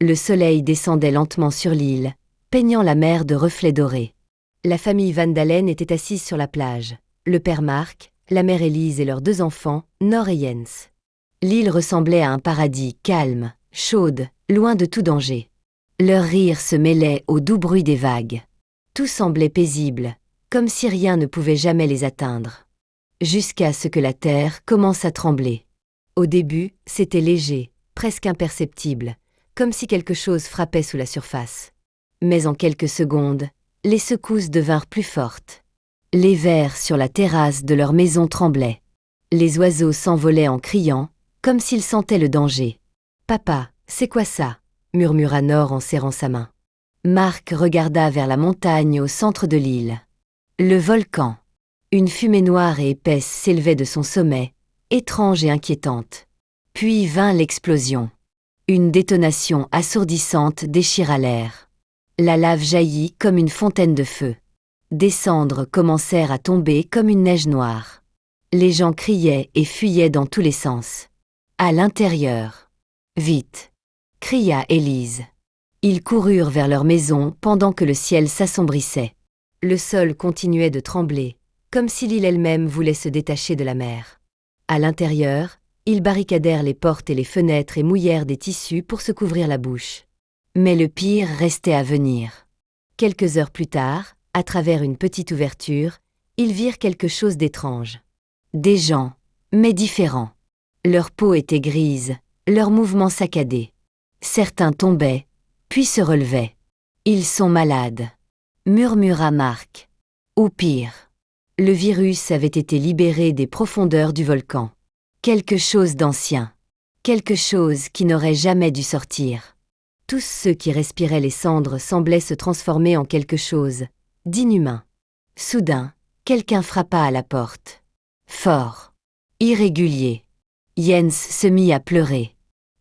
Le soleil descendait lentement sur l'île, peignant la mer de reflets dorés. La famille Van Dalen était assise sur la plage. Le père Mark, la mère Élise et leurs 2 enfants, Nor et Jens. L'île ressemblait à un paradis calme, chaude, loin de tout danger. Leur rire se mêlait au doux bruit des vagues. Tout semblait paisible, comme si rien ne pouvait jamais les atteindre. Jusqu'à ce que la terre commence à trembler. Au début, c'était léger, presque imperceptible, comme si quelque chose frappait sous la surface. Mais en quelques secondes, les secousses devinrent plus fortes. Les vers sur la terrasse de leur maison tremblaient. Les oiseaux s'envolaient en criant, comme s'ils sentaient le danger. « Papa, c'est quoi ça ?» murmura Nor en serrant sa main. Mark regarda vers la montagne au centre de l'île. Le volcan. Une fumée noire et épaisse s'élevait de son sommet, étrange et inquiétante. Puis vint l'explosion. Une détonation assourdissante déchira l'air. La lave jaillit comme une fontaine de feu. Des cendres commencèrent à tomber comme une neige noire. Les gens criaient et fuyaient dans tous les sens. À l'intérieur. « Vite !» cria Élise. Ils coururent vers leur maison pendant que le ciel s'assombrissait. Le sol continuait de trembler, comme si l'île elle-même voulait se détacher de la mer. À l'intérieur, ils barricadèrent les portes et les fenêtres et mouillèrent des tissus pour se couvrir la bouche. Mais le pire restait à venir. Quelques heures plus tard, à travers une petite ouverture, ils virent quelque chose d'étrange. Des gens, mais différents. Leur peau était grise, leurs mouvements saccadés. Certains tombaient, puis se relevaient. « Ils sont malades », murmura Mark. Ou pire. Le virus avait été libéré des profondeurs du volcan. Quelque chose d'ancien. Quelque chose qui n'aurait jamais dû sortir. Tous ceux qui respiraient les cendres semblaient se transformer en quelque chose d'inhumain. Soudain, quelqu'un frappa à la porte. Fort. Irrégulier. Jens se mit à pleurer.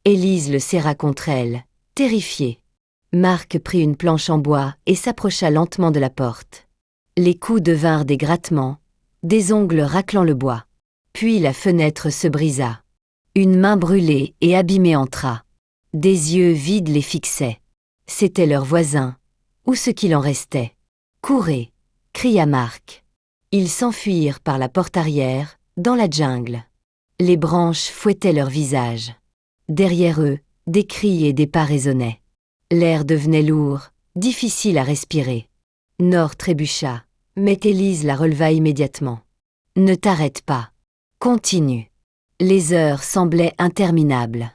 Élise le serra contre elle, terrifiée. Mark prit une planche en bois et s'approcha lentement de la porte. Les coups devinrent des grattements, des ongles raclant le bois. Puis la fenêtre se brisa. Une main brûlée et abîmée entra. Des yeux vides les fixaient. C'étaient leurs voisins, ou ce qu'il en restait. « Courez !» cria Mark. Ils s'enfuirent par la porte arrière, dans la jungle. Les branches fouettaient leurs visages. Derrière eux, des cris et des pas résonnaient. L'air devenait lourd, difficile à respirer. Nor trébucha, mais Élise la releva immédiatement. « Ne t'arrête pas. Continue. » Les heures semblaient interminables.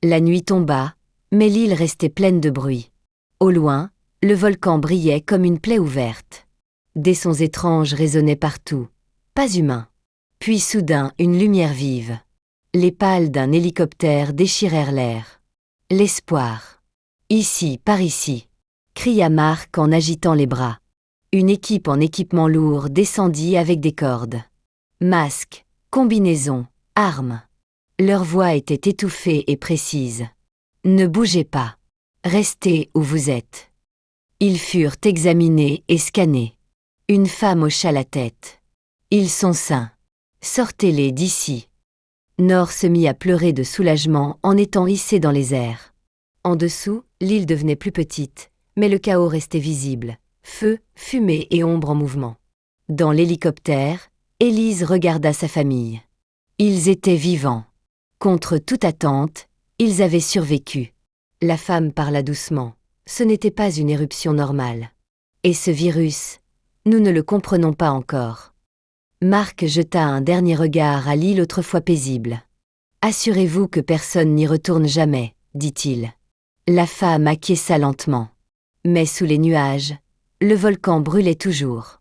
La nuit tomba, mais l'île restait pleine de bruit. Au loin, le volcan brillait comme une plaie ouverte. Des sons étranges résonnaient partout, pas humains. Puis soudain, une lumière vive. Les pales d'un hélicoptère déchirèrent l'air. L'espoir. « Ici, par ici !» cria Mark en agitant les bras. Une équipe en équipement lourd descendit avec des cordes. Masques, combinaisons, armes. Leur voix était étouffée et précise. « Ne bougez pas. Restez où vous êtes. » Ils furent examinés et scannés. Une femme hocha la tête. « Ils sont sains. Sortez-les d'ici. » Nor se mit à pleurer de soulagement en étant hissé dans les airs. En dessous, l'île devenait plus petite, mais le chaos restait visible. Feu, fumée et ombre en mouvement. Dans l'hélicoptère, Élise regarda sa famille. Ils étaient vivants. Contre toute attente, ils avaient survécu. La femme parla doucement. Ce n'était pas une éruption normale. Et ce virus, nous ne le comprenons pas encore. Mark jeta un dernier regard à l'île autrefois paisible. « Assurez-vous que personne n'y retourne jamais, » dit-il. La femme acquiesça lentement. Mais sous les nuages, le volcan brûlait toujours.